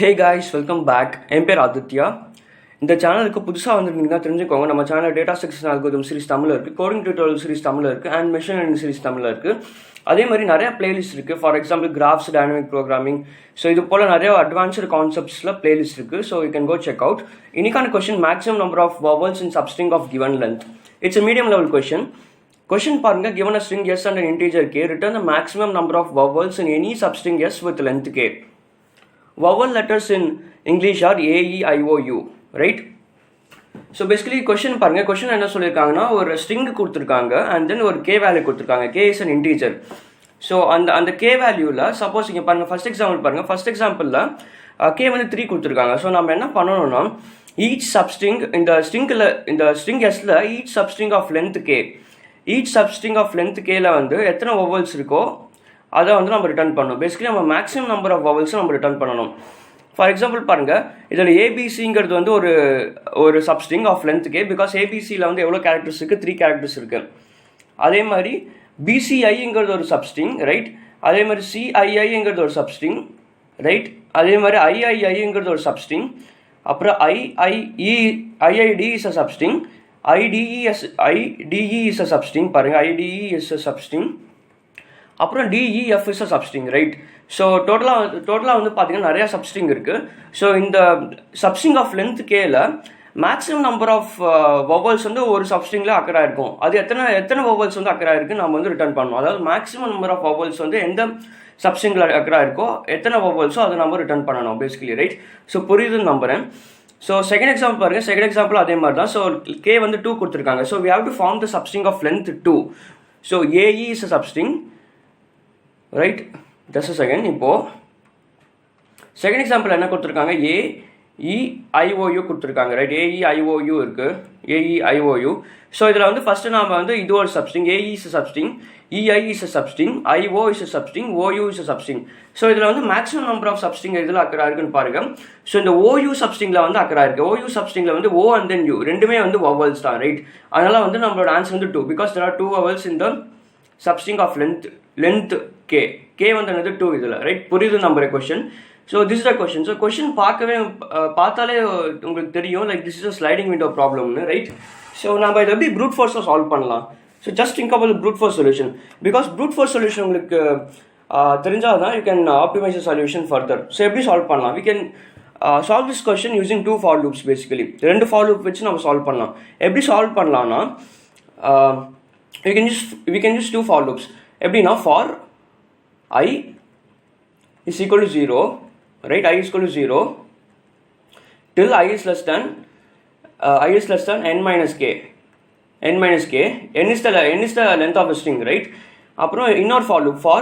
ஹே guys, welcome back. என் பேர் ஆதித்யா. இந்த சேனலுக்கு புதுசாக வந்துருந்தீங்கன்னா தெரிஞ்சுக்கோங்க. நம்ம channel data structure algorithm series தமிழில் இருக்குது, கோடிங் டியூட்டோரியல் சீரிஸ் தமிழில் இருக்குது, அண்ட் மெஷின் லேர்னிங் சீரிஸ் தமிழில் இருக்குது. அதே மாதிரி நிறைய பிளேலிஸ்ட் இருக்குது. For example graphs, dynamic programming, so இது போல் நிறைய அட்வான்ஸ்டு கான்செப்ட்ஸில் பிளேலிஸ்ட் இருக்குது. So you can go check out. இன்னைக்கான question maximum number of vowels in substring of given length. It's a medium level question. Question பாருங்க, given a string s and an integer k, return the maximum number of vowels in any substring s with length k. Vowel letters in English are A, E, I, O, U, right? So basically question பாருங்க, question என்ன சொல்லியிருக்காங்கன்னா, ஒரு string கொடுத்துருக்காங்க and then ஒரு k value கொடுத்துருக்காங்க. K is an integer. So அந்த k valueல suppose இங்கே பாருங்க, first example பாருங்க, first exampleல k வந்து 3 கொடுத்துருக்காங்க. ஸோ நம்ம என்ன பண்ணணும்னா, each substring இந்த string sல each substring of length k, each substring of length kல வந்து எத்தனை vowels இருக்கோ அதை வந்து நம்ம ரிட்டர்ன் பண்ணணும். பேசிக்கலி நம்ம மேக்ஸிமம் நம்பர் ஆஃப் வவல்ஸும் நம்ம ரிட்டர்ன் பண்ணணும். ஃபார் எக்ஸாம்பிள் பாருங்கள், இதில் ஏபிசிங்கிறது வந்து ஒரு substring of length K. Because ஏபிசியில் வந்து எவ்வளோ கேரக்டர்ஸ் இருக்குது? 3 கேரக்டர்ஸ் இருக்குது. அதே மாதிரி பிசிஐங்கிறது ஒரு சப்ஸ்ட்ரிங், ரைட்? அதே மாதிரி சிஐஐங்கிறது ஒரு சப்ஸ்ட்ரிங், ரைட்? அதே மாதிரி ஐஐஐங்கிறது ஒரு சப்ஸ்ட்ரிங். அப்புறம் IID is a substring. IDE is a substring. பாருங்கள், ஐடிஇ இஸ் அ சப்ஸ்ட்ரிங். அப்புறம் DEF is a substring, right? So டோட்டலாக வந்து பார்த்தீங்கன்னா நிறையா சப்ஸ்ட்ரிங் இருக்குது. ஸோ இந்த சப்ஸ்ட்ரிங் ஆஃப் லென்த் கேல மேக்ஸிமம் நம்பர் ஆஃப் வவல்ஸ் வந்து ஒரு சப்ஸ்ட்ரிங்கில் அக்கர் ஆயிருக்கும். அது எத்தனை வவல்ஸ் வந்து அக்கர் ஆயிருக்கு நம்ம வந்து ரிட்டர்ன் பண்ணணும். அதாவது மேக்ஸிமம் நம்பர் ஆஃப் வவல்ஸ் வந்து எந்த சப்ஸ்ட்ரிங்கில் அக்கர் ஆயிருக்கோ, எத்தனை வவல்ஸோ அதை நம்ம ரிட்டர்ன் பண்ணணும் பேசிக்கலி, ரைட்? ஸோ புரியுதுன்னு நம்புறேன். ஸோ செகண்ட் எக்ஸாம்பிள் பாருங்கள், செகண்ட் எக்ஸாம்பிள் அதே மாதிரி தான். ஸோ கே வந்து 2 கொடுத்துருக்காங்க. So we have to form the substring of length 2. So A E is a substring, right? Just a second. இப்போது செகண்ட் எக்ஸாம்பிள் என்ன கொடுத்துருக்காங்க? ஏஇஐஓயு கொடுத்துருக்காங்க, ரைட்? ஏஇஐஓயு இருக்குது, ஏஇஐஓயு. ஸோ இதில் வந்து ஃபஸ்ட்டு நாம் வந்து இது ஒரு substring, A E is a substring, E I is a substring, I O is a substring, ஓயு is a substring. So இதில் வந்து மேக்ஸிமம் நம்பர் ஆஃப் சப்ஸ்ட்ரிங் இதில் அக்கரா இருக்குன்னு பாருங்கள். ஸோ இந்த ஓயு சப்ஸ்ட்ரிங்கில் வந்து அக்கரா இருக்குது. ஓயு சப்ஸ்ட்ரிங்கில் வந்து ஓ அண்ட் தென் யூ ரெண்டுமே வந்து வவல்ஸ் தான், ரைட்? அதனால் வந்து நம்மளோட ஆன்சர் வந்து 2, because there are 2 vowels in the substring of length k. k வந்து என்னது 2 இதில், ரைட்? புரியுது நம்புற question. So this is the question. So question பார்த்தாலே உங்களுக்கு தெரியும், like this is a sliding window ப்ராப்ளம்னு, ரைட்? ஸோ நம்ம இதை எப்படி ப்ரூட் ஃபோர்ஸில் சால்வ் பண்ணலாம்? So just think about brute force solution. Because brute force solution உங்களுக்கு தெரிஞ்சால் தான் you can optimise the solution further. So எப்படி சால்வ் பண்ணலாம்? We can solve this question using 2 for loops. Basically 2 for loop வச்சு நம்ம solve பண்ணலாம். எப்படி solve பண்ணலாம்னா, we can use 2 for loops. எப்படின்னா, for I is equal to 0, right? I is equal to 0 till I is less than n minus k. n minus k, n is the length of a string, right? அப்புறம் இன்னொரு for loop for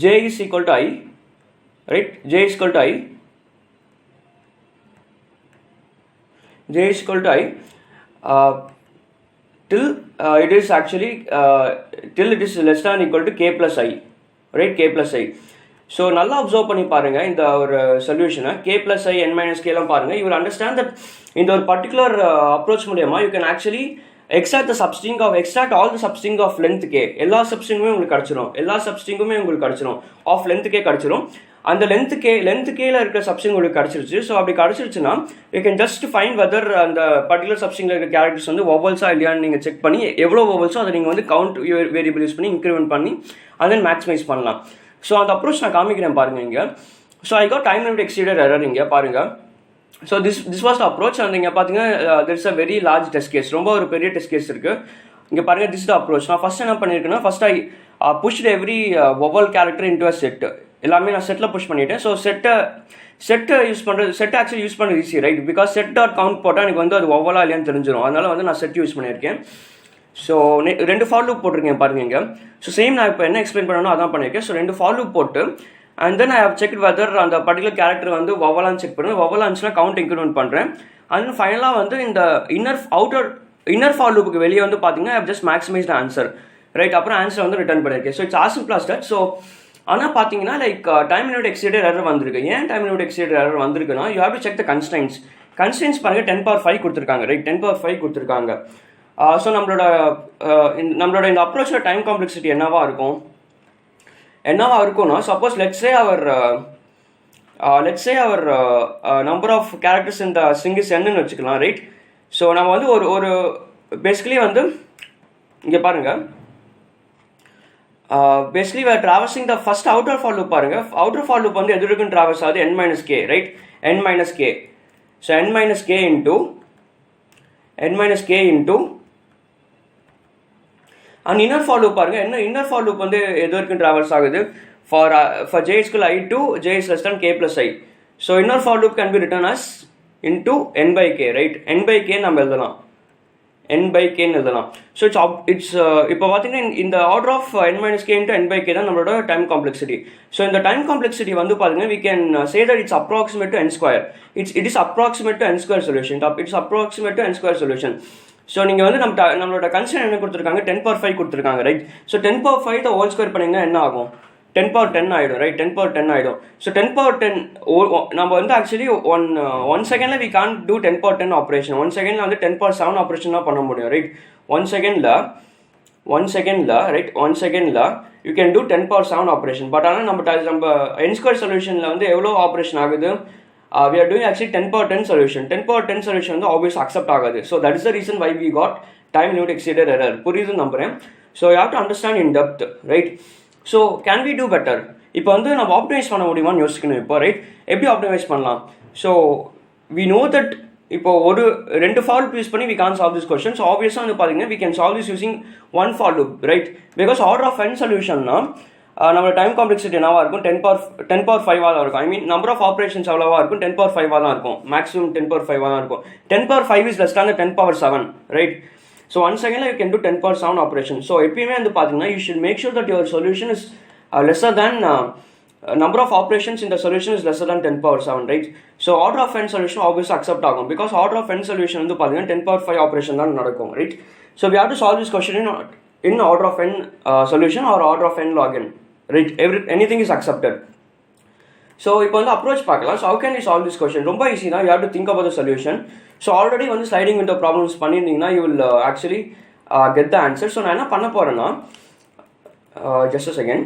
j is equal to I, right? j is equal to I, j is equal to I till it is actually till it is less than equal to k plus I, right? k plus I. So நல்லா observe பண்ணி பாருங்கள் இந்த ஒரு சொல்யூஷனை. k plus I, n minus k எல்லாம் பாருங்கள். You will understand that இந்த ஒரு பர்டிகுலர் அப்ரோச் மூலியமாக you can actually extract all the substring of length K. எல்லா சப்ஸ்ட்ரிங்குமே உங்களுக்கு கிடச்சிரும், ஆஃப் லென்த் கே கிடச்சிரும். அந்த லென்த் கேல இருக்கிற சப்ஸ்ட்ரிங் உங்களுக்கு கிடச்சிருச்சு. ஸோ அப்படி கிடச்சிருச்சுன்னா you can just find whether அந்த பர்டிகுலர் சப்ஸ்ட்ரிங்கில் இருக்கிற கேரக்டர்ஸ் வந்து வவல்ஸா இல்லையான்னு நீங்கள் செக் பண்ணி, எவ்வளோ வவல்ஸோ அதை நீங்கள் வந்து கவுண்ட் வேரியபிள் யூஸ் பண்ணி இன்க்ரிமெண்ட் பண்ணி and then மேக்ஸிமைஸ் பண்ணலாம். ஸோ அந்த அப்ரோச் நான் காமிக்கிறேன் பாருங்கள் இங்கே. So I got time limit exceeded error இங்கே பாருங்கள். So this was the approach. And இங்கே பார்த்தீங்கன்னா there is a very large test case, ரொம்ப ஒரு பெரிய டெஸ்ட் கேஸ் இருக்குது. இங்கே பாருங்கள், திஸ் த அப்ரோச். நான் ஃபஸ்ட் என்ன பண்ணியிருக்கேன்னா, first I pushed every vowel character into a set. எல்லாமே நான் செட்டில் புஷ் பண்ணிவிட்டேன். ஸோ செட்டை ஆக்சுவலி யூஸ் பண்ணுறது easy, right? Because set dot count போட்டால் எனக்கு வந்து அது வவலா இல்லையான்னு தெரிஞ்சிடும். அதனால் வந்து நான் செட் யூஸ் பண்ணியிருக்கேன். ஸோ 2 ஃபார் லூப் போட்டிருக்கேன் பாருங்க இங்கே. ஸோ சேம் நான் இப்போ என்ன எக்ஸ்பிளைன் பண்ணணும் அதான் பண்ணியிருக்கேன். ஸோ 2 ஃபார் லூப் போட்டு and then I have check whether அந்த பர்டிகுலர் கேரக்டர் வந்து வவலான்னு செக் பண்ணுறேன். வவலா இருந்துச்சுன்னா கவுண்ட் இன்க்ரிமெண்ட் பண்ணுறேன். அண்ட் ஃபைனலாக வந்து இந்த இன்னர் ஃபார் லூப்புக்கு வெளியே வந்து பார்த்தீங்கன்னா I have just maximise the answer, right? அப்புறம் ஆன்சர் வந்து ரிட்டர்ன் பண்ணியிருக்கேன். So it's as simple as that. So ஆனால் பார்த்தீங்கன்னா like time limit exceeded error வந்திருக்கு. ஏன் டைம் லிமிட் எக்ஸீடட் எரர் வந்திருக்குன்னா, you have to check the constraints பாருங்க. 10⁵ கொடுத்துருக்காங்க, ரைட்? 10⁵ கொடுத்துருக்காங்க. ஸோ நம்மளோட இந்த அப்ரோச்சோட டைம் காம்ப்ளெக்சிட்டி என்னவா இருக்கும்னா, suppose let's say our let's say our number of characters in the string is n ன்னு வச்சுக்கலாம், ரைட். ஸோ நம்ம வந்து ஒரு பேசிக்கலி வந்து இங்கே பாருங்கள், basically we are traversing the first outer for loop பாருங்க. outer for loop வந்து எது வரைக்கும் traverse ஆகுது, n minus k, right? n minus k. so n minus k into and inner for loop பாருங்க. என்ன inner for loop வந்து எது வரைக்கும் traverse ஆகுது, for j is equal i to j is less than k plus i. so inner for loop can be written as into n by k, right? n by k நம்ம எழுதலாம், n by k ன்னு எழுதலாம். So it's இப்போ பார்த்தீங்கன்னா இந்த order of n minus k into n by k தான் நம்மளோட time complexity. So இந்த டைம் காம்ப்ளெக்சிட்டி வந்து பார்த்தீங்கன்னா we can say that it's approximate to n square. it is approximate to n square solution. it's approximate to n square solution. So நீங்கள் வந்து நம்மளோட constant என்ன கொடுத்துருக்காங்க, 10^5 கொடுத்துருக்காங்க, ரைட். ஸோ 10^5 ஹோல் ஸ்கொயர் பண்ணிங்கன்னா என்ன ஆகும், 10^10 ஆகிடும், ரைட். 10^10 ஆகிடும். ஸோ 10^10 நம்ம வந்து ஆக்சுவலி ஒன் செகண்டில் வி கான் டூ 10^10 ஆப்ரேஷன். 1 செகண்டில் வந்து 10^7 ஆப்ரேஷன் தான் பண்ண முடியும், ரைட். 1 செகண்டில் ரைட், 1 செகண்டில் you can do 10^7 operation. But ஆனால் நம்ம n ஸ்கொயர் சொல்யூஷனில் வந்து எவ்வளோ ஆப்ரேஷன் ஆகுது, we are doing actually 10^10 solution. 10^10 solution வந்து always accept ஆகாது. so that is the reason why we got time limit exceeded error. புரியுது நம்புறேன். so you have to understand in depth, right? so can we do better? இப்போ வந்து நம்ம optimise பண்ண முடியுமான்னு யோசிக்கணும் இப்போ, ரைட். எப்படி ஆப்டிமைஸ் பண்ணலாம்? so we know that இப்போ ஒரு 2 for loop யூஸ் பண்ணி we can't solve this question. so obviously வந்து பார்த்தீங்கன்னா we can solve this using 1 for loop, right? because order of n solutionனா நம்மளோட டைம் காம்ப்ளெக்சிட்டி என்னவா இருக்கும், 10^5 இருக்கும். ஐ மீன் நம்பர் ஆஃப் ஆப்ரேஷன்ஸ் எவ்வளவா இருக்கும், 10^5 தான் இருக்கும். மேக்ஸிமம் 10^5 தான் இருக்கும். 10^5 is less than 10^7, right. So 1 செகண்டில் you can do 10^7 operation. So எப்பயுமே வந்து பார்த்தீங்கன்னா you should make sure that your solution is lesser than number of operations in the solution is lesser than 10^7, right? so order of n solution obviously accept ஆகும், because order of n solution வந்து பார்த்தீங்கன்னா 10^5 operation தான் நடக்கும், right? so we have to solve this question in order of n solution or order of n log n, right? anything is accepted. so இப்போ வந்து approach பார்க்கலாம். so how can we solve this question? ரொம்ப easy தான். you have to think about the solution. so already வந்து sliding window problems பண்ணியிருந்தீங்கன்னா you will actually get the answer. so நான் என்ன பண்ண போறேன்னா, just a second.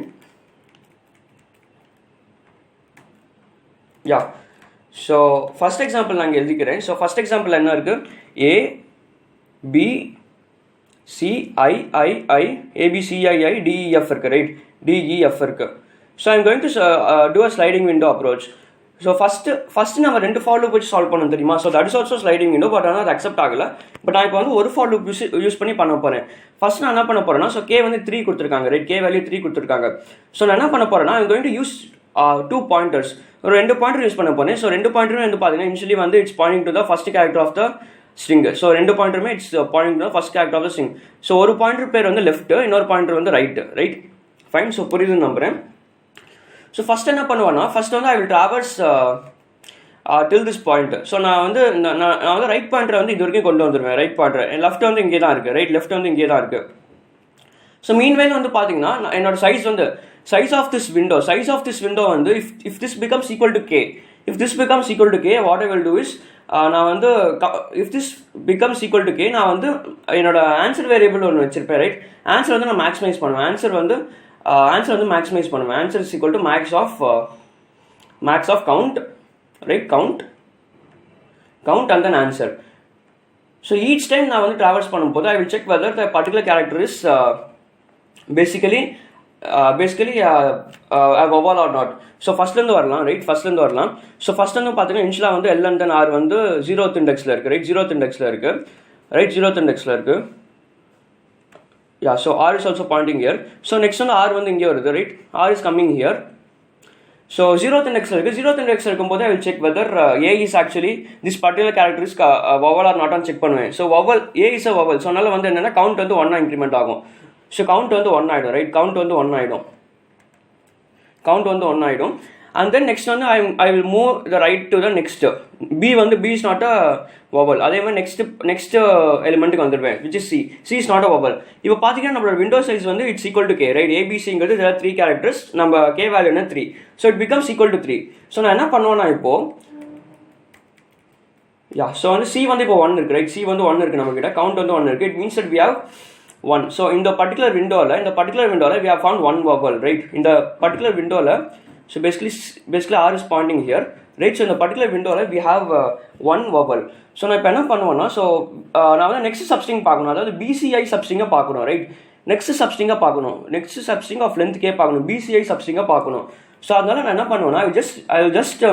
yeah, so first example நான் எழுதிக்கிறேன். so first example என்ன இருக்கு, a b c i i i a b c i i d e f இருக்கு, right. d e f இருக்கு. so I'm going to do a sliding window approach. so first நம்ம 2 for loop வச்சு solve பண்ணணும் தெரியுமா. so that is also sliding window, but ஆனால் அது accept ஆகல. But நான் இப்போ வந்து ஒரு for loop யூஸ் பண்ணி பண்ண போறேன். ஃபர்ஸ்ட் நான் என்ன பண்ண போறேன்னா, so k வந்து 3 கொடுத்துருக்காங்க, ரைட். k வேல்யூ 3 கொடுத்துருக்காங்க. so நான் என்ன பண்ண போறேன்னா, I'm going to use 2 pointers. ஒரு 2 பாயிண்டர் யூஸ் பண்ண போறேன். so 2 பாயிண்டரும் வந்து பார்த்தீங்கன்னா இனிஷியலி வந்து it's pointing to the first character of the string. So 2 பாயிண்டருமே it's pointing to the first character of the string. So ஒரு பாயிண்டர் பேர் வந்து லெஃப்ட், இன்னொரு பாயிண்டர் வந்து ரைட். ஃபைன். ஸோ புரியுதுன்னு நம்புறேன். ஸோ ஃபர்ஸ்ட் என்ன பண்ணுவேன்னா, ஃபர்ஸ்ட் வந்து I will traverse till this point. So நான் வந்து ரைட் பாயிண்டரை வந்து இது வரைக்கும் கொண்டு வந்துடுவேன். ரைட் பாயிண்டர் லெஃப்ட் வந்து இங்கே தான் இருக்குது, ரைட். லெஃப்ட் வந்து இங்கே தான் இருக்குது. ஸோ மீன்வைல் வந்து பார்த்தீங்கன்னா என்னோட சைஸ் வந்து size of this window வந்து if this becomes equal to k, what I will do is நான் வந்து if this becomes equal to k, நான் வந்து என்னோட ஆன்சர் வேரியபிள் ஒன்று வச்சிருப்பேன், ரைட். ஆன்சர் வந்து நான் மேக்ஸிமைஸ் பண்ணுவேன். ஆன்சர் வந்து மேக்ஸிமைஸ் பண்ணுவேன். Answer is equal to max of count, right. Count and then answer. So each time நான் வந்து ட்ராவல்ஸ் பண்ணும்போது I will check whether the particular character is basically vowel or not. So ஃபர்ஸ்ட்லேருந்து வரலாம், ரைட். ஃபர்ஸ்ட்லேருந்து வரலாம். So ஃபர்ஸ்ட்லேருந்து பார்த்தீங்கன்னா இன்ஷியலாக வந்து எல் அண்ட் தென் ஆர் வந்து 0th இண்டெக்ஸில் இருக்குது, ரைட். 0th இண்டெக்ஸில் இருக்குது, ரைட். 0th இண்டெக்ஸில் இருக்குது. Yeah, so R is also pointing here. So next வந்து ஆர் வந்து இங்கே வருது, right. R is coming here. So 0th இண்டெக்ஸில் இருக்குது. 0th இண்டெக்ஸ் இருக்கும்போது I will check whether A is actually this particular character is vowel or not check பண்ணுவேன். So vowel A is a vowel. So அதனால் வந்து என்னென்னா count வந்து 1 increment ஆகும். So count வந்து 1 ஆகிடும், ரைட். கவுண்ட் வந்து 1 ஆகிடும். அண்ட் தென் நெக்ஸ்ட் வந்து I will move the right to the next. B is not a vowel. அதே மாதிரி நெக்ஸ்ட் எலிமெண்ட்டுக்கு வந்துடுவேன், which is C is not a vowel. இப்போ பார்த்தீங்கன்னா நம்மளோட விண்டோ சைஸ் வந்து it's equal to K, right. ஏபிசிங்கிறது 3 கேரக்டர்ஸ், நம்ம கே வேல்யூ என்ன 3. So it becomes equal to 3. So நான் என்ன பண்ணுவேன்னா இப்போ ஸோ வந்து சி வந்து இப்போ 1 இருக்குது, ரைட். சி வந்து 1 இருக்குது நம்ம கிட்ட. கவுண்ட் வந்து 1 இருக்குது. It means that we have 1. So இந்த பர்டிகுலர் விண்டோவில் we have found 1 vowel, right. இந்த பர்டிகுலர் விண்டோவில் So basically R is pointing here, right? So in the particular window we have one vowel. So நான் இப்போ என்ன பண்ணுவேன்னா, ஸோ நான் வந்து நெக்ஸ்ட் சப்ஸ்ட்ரிங் பார்க்கணும், அதாவது பிசிஐ சப்ஸ்ட்ரிங்கை பார்க்கணும், ரைட்? நெக்ஸ்ட் சப்ஸ்ட்ரிங்கை பார்க்கணும், நெக்ஸ்ட் சப்ஸ்ட்ரிங் ஆஃப் லென்த்கே பார்க்கணும், பிசிஐ சப்ஸ்ட்ரிங்கை பார்க்கணும். ஸோ அதனால நான் என்ன பண்ணுவேன்னா, ஐ will just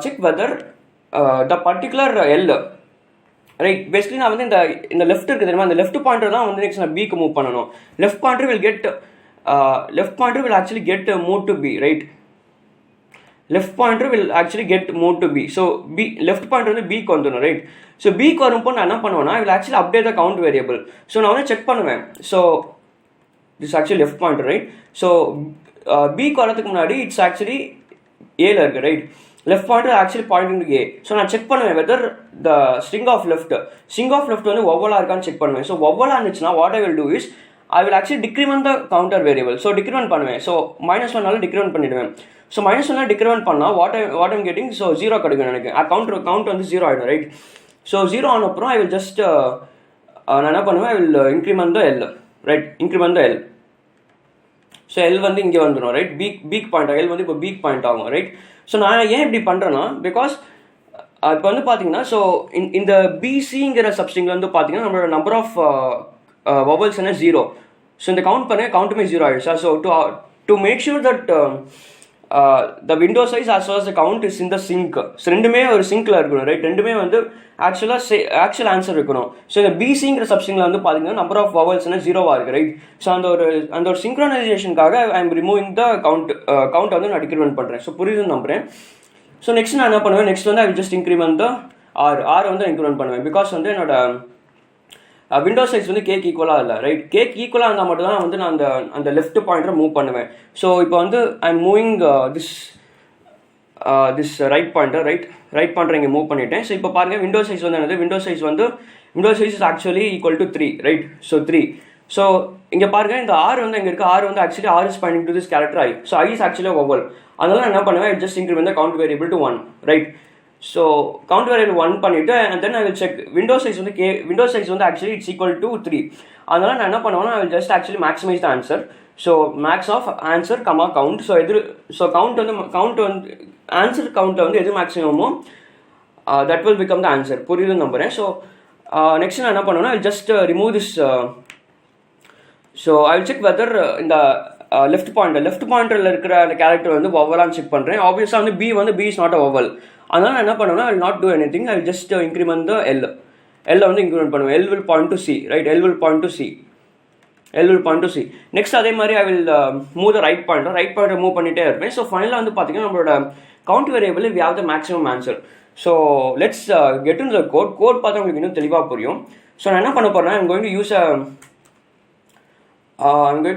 check whether the particular L, right? Basically நான் வந்து இந்த லெஃப்ட் இருக்குது தெரியுமா, இந்த லெஃப்ட் பாயிண்டர் தான் வந்து நெக்ஸ்ட் நான் பிக்கு மூவ் பண்ணணும். Left pointer will actually get moved to B, right? Left pointer will actually get moved to B. So left pointer வந்து B க்கு வந்துடும், ரைட்? ஸோ பிக்கு வரும்போது நான் என்ன பண்ணுவேன்னா, I will actually update the count variable. So நான் வந்து செக் பண்ணுவேன். So this actually left pointer, right? So பிக்கு வரதுக்கு முன்னாடி இட்ஸ் ஆக்சுவலி ஏல இருக்கு, right? Left pointer actually pointing to A. So நான் செக் பண்ணுவேன் whether the string of left வந்து ஒவ்வொலா இருக்கான்னு செக் பண்ணுவேன். ஸோ ஒவ்வொலா இருந்துச்சுன்னா what I will do is I will actually decrement the counter variable. So decrement பண்ணுவேன். ஸோ -1 decrement பண்ணிடுவேன். ஸோ -1 decrement பண்ணால் what I'm getting, ஸோ 0 கிடைக்கும் எனக்கு. கவுண்ட் வந்து 0 ஆகிடும், ரைட்? ஸோ 0 ஆன அப்புறம் I will just நான் என்ன பண்ணுவேன், I will increment the L, right? increment the L. So L வந்து இங்கே வந்துடும், ரைட்? பீக் பாயிண்ட், L வந்து இப்போ பீக் பாயிண்ட் ஆகும், ரைட்? ஸோ நான் ஏன் இப்படி பண்ணுறேன்னா, பிகாஸ் இப்போ வந்து பார்த்தீங்கன்னா, ஸோ இந்த பிசிங்கிற சப்ஸ்ட்ரிங்கில் வந்து பார்த்தீங்கன்னா நம்மளோட நம்பர் ஆஃப் vowels என்ன 0. ஸோ இந்த கவுண்ட்டுமே 0 ஆகிடுச்சா. So to make sure that the window size as well as the count is in the sync. So ரெண்டுமே ஒரு சிங்கில் இருக்கணும், ரைட்? ரெண்டுமே வந்து ஆக்சுவல் ஆன்சர் இருக்கணும். ஸோ இந்த பிசிங்கிற சப்ஸ்ட்ரிங்கில் வந்து பார்த்தீங்கன்னா நம்பர் ஆஃப் vowels என்ன 0வாக இருக்குது, ரைட்? ஸோ அந்த ஒரு சிங்க்ரோனைசேஷனுக்காக I am removing the count வந்து நான் டிக்ரிமெண்ட் பண்ணுறேன். ஸோ புரியுதுன்னு நம்புறேன். ஸோ நெக்ஸ்ட் நான் என்ன பண்ணுவேன், நெக்ஸ்ட் வந்து I will just increment the R வந்து இன்க்ரிமெண்ட் பண்ணுவேன். பிகாஸ் வந்து என்னோட விண்டோ சைஸ் வந்து கேக் ஈக்குவலாக இல்லை, ரைட்? கேக் ஈக்குவலாக இருந்தால் மட்டும் தான் வந்து நான் அந்த லெஃப்ட் பாயிண்டரை மூவ் பண்ணுவேன். ஸோ இப்போ வந்து I am moving this right pointer, right pointer இங்கே மூவ் பண்ணிட்டேன். ஸோ இப்போ பாருங்கள் விண்டோ சைஸ் வந்து என்னது, window size is actually equal to 3, right? So 3. So இங்கே பாருங்கள் இந்த ஆர் வந்து இங்கே இருக்குது, ஆர் வந்து actually R is pointing to this character I. So I is actually vowel. அதனால நான் என்ன பண்ணுவேன், just increment the count variable to 1, right? So count variable 1 பண்ணிவிட்டு and then I will check window size வந்து actually it's equal to 3. அதனால நான் என்ன பண்ணுவேன்னா, I will just actually maximise the answer. So max of answer comma count. So count வந்து answer கவுண்ட்டில் வந்து எது மேக்ஸிமமோ that will become the answer. புரியுதுன்னு நம்புறேன். ஸோ நெக்ஸ்ட் நான் என்ன பண்ணுவேன்னா, I just remove this. So I will check whether இந்த லெஃப்ட் பாயிண்டரில் இருக்கிற அந்த கேரக்டர் வந்து வவலான்னு செக் பண்ணுறேன். ஆப்வியஸாக வந்து B is not a vowel. அதனால நான் என்ன பண்ணுவேன்னா, I will not do anything, I will just increment the L வந்து இன்க்ரிமெண்ட் பண்ணுவேன். L will point to C, right? L will point to C. Next அதே மாதிரி I will move the right pointer move பண்ணிட்டே இருப்பேன். So ஃபைனலாக வந்து பார்த்தீங்கன்னா நம்மளோட count variable we have the maximum answer. So let's get in the code பார்த்தா உங்களுக்கு இன்னும் தெளிவாக புரியும். ஸோ நான் என்ன பண்ண போகிறேன்னா, ஐம் கோயிங்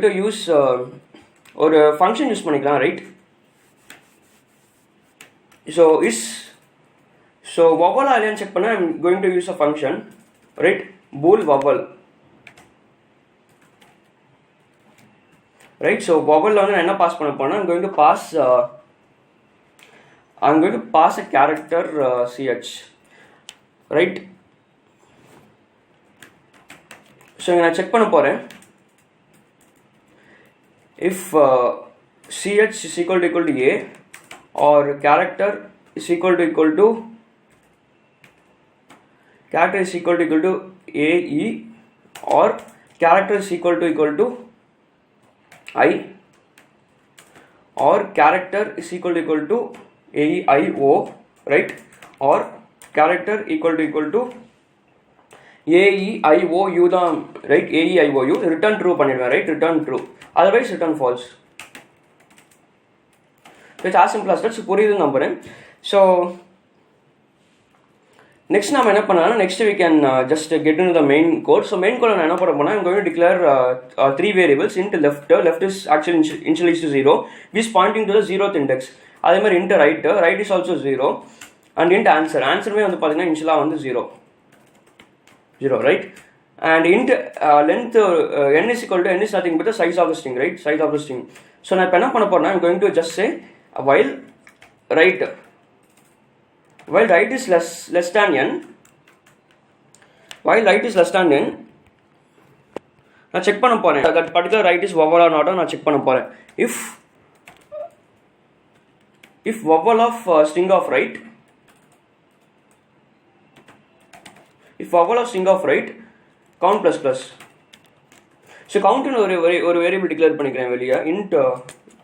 டு யூஸ் ஒரு ஃபங்க்ஷன் யூஸ் பண்ணிக்கலாம், right? So vowel alien check பண்ண I'm going to use a function, right? bool vowel, right? So vowel வந்து நான் என்ன பாஸ் பண்ண போறேன்னா, I'm going to pass a character ch, right? So நான் check பண்ண போறேன், if ch is equal to a or character is equal to AE or character is equal to I or character is equal to AEIO, right? Or character equal to AEIOU தான், right? AEIOU return true பண்ணிடுவேன், right? return true, otherwise return false. It's as simple as that. So புரியுதுன்னு நம்புறேன். So next நாம என்ன பண்ணலாம், next we can just get into the main code. So main code நான் என்ன பண்ண போறேன், I'm going to declare 3 variables. int left is actually initialized to 0, which is pointing to the 0th index. அதே மாதிரி int right is also 0, and int answerமே வந்து பாத்தீங்கன்னா இனிஷியலா வந்து 0, right? And int length n is nothing but the size of the string, right? size of the string. So நான் இப்ப என்ன பண்ண போறேன்னா, I'm going to just say while right is less than n, நான் செக் பண்ண போறேன் that particular right is vowel or not. நான் check பண்ண போறேன். if if vowel of string of right, if vowel of string of right count plus plus. So count in ஒரு variable declare பண்ணிக்கிறேன் வெளியே. int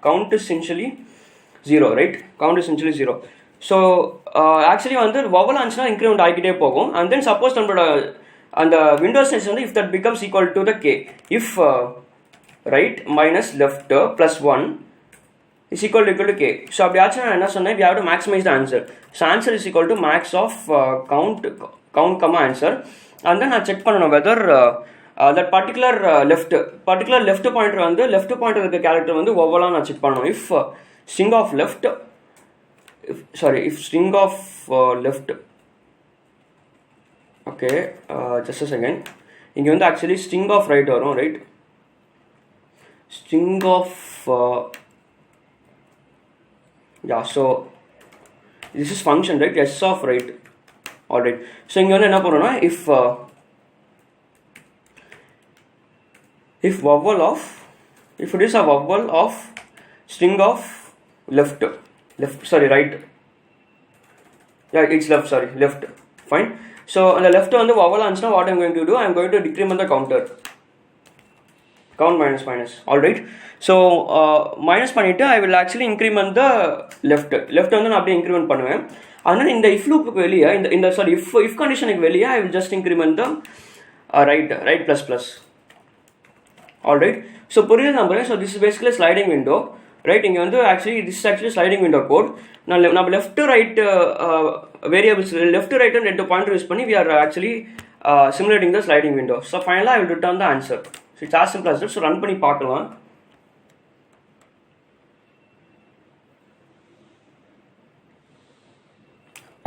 count is essentially 0, right? Count is essentially 0. So actually வந்து vowel ஆச்சுன்னா increment ஆகிக்கிட்டே போகும். And then suppose நம்மளோட அந்த window size வந்து if that becomes equal to the k, if right minus left plus 1 is equal to k. So அப்படி ஆச்சுன்னா நான் என்ன சொன்னேன், we have to maximize the answer. So answer is equal to max of count comma answer. And then நான் check பண்ணணும் whether that particular left pointer வந்து left pointer இருக்க character வந்து vowel நான் செக் பண்ணணும். If string of left, if string of left, okay, just a second, இங்க வந்து actually string of right வரும், right? String of yeah, so this is function, right? S of right. Alright, so இங்க வந்து என்ன பண்ணணும்னா if vowel of, if it is a vowel of string of right, yeah, it's left, fine. So on the left on the vowel answer, what I'm going to do, I'm going to decrement the counter, count minus. Alright, so minus பண்ணிட்டு I will actually increment the left வந்து நான் அப்படியே increment பண்ணுவேன். அதனால இந்த if loop வெளியே இந்த if conditionக்கு வெளியே I will just increment the right plus. Alright, so புரியுது நம்புறேன். So this is basically sliding window, right? இங்க வந்து this is actually sliding window code. நம்ம left to right variables, left to right and ரெண்டு pointer use பண்ணி we are actually simulating the sliding window. So finally I will return the answer. So it's as simple as that. So run பண்ணி பார்க்கலாம்.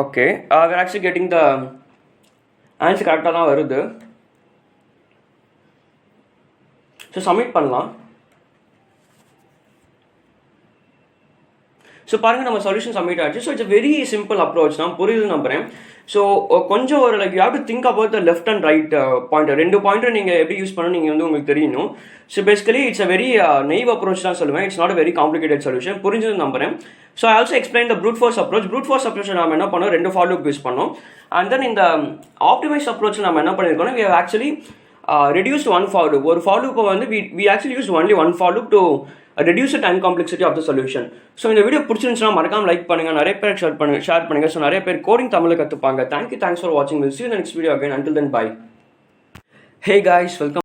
Okay, we're actually getting the answer கரெக்டாக தான் வருது. So submit பண்ணலாம். So பாருங்கள் நம்ம solution submit ஆகிடுச்சு. So it's very simple approach தான், புரியுது நம்புறேன். ஸோ கொஞ்சம் ஒரு like you have to think about the left and right pointer, ரெண்டு பாயிண்டர் நீங்கள் எப்படி யூஸ் பண்ணணும் நீங்கள் வந்து உங்களுக்கு தெரியணும். So basically it's a very naive approach தான் சொல்லுவேன். It's not a very complicated solution, புரிஞ்சது நம்புறேன். So I also explain the brute force approach நம்ம என்ன பண்ணோம், ரெண்டு ஃபார் லூப் யூஸ் பண்ணோம். அண்ட் தென் இந்த ஆப்டிமைஸ் அப்ரோச் நம்ம என்ன பண்ணியிருக்கோம், we have actually reduced one for loop. ஒரு for loop வந்து we actually used only one for loop to reduce the time complexity of the solution. So இந்த video பிடிச்சிருந்துச்சுன்னா மறக்காம லைக் பண்ணுங்க, நிறைய பேர் ஷேர் பண்ணுங்க. ஸோ நிறைய பேர் கோடிங் தமிழ் கற்றுப்பாங்க. தேங்க்ஸ் ஃபார் வாட்சிங். We'll see you in the next video again. Until then, bye. Hey guys, welcome.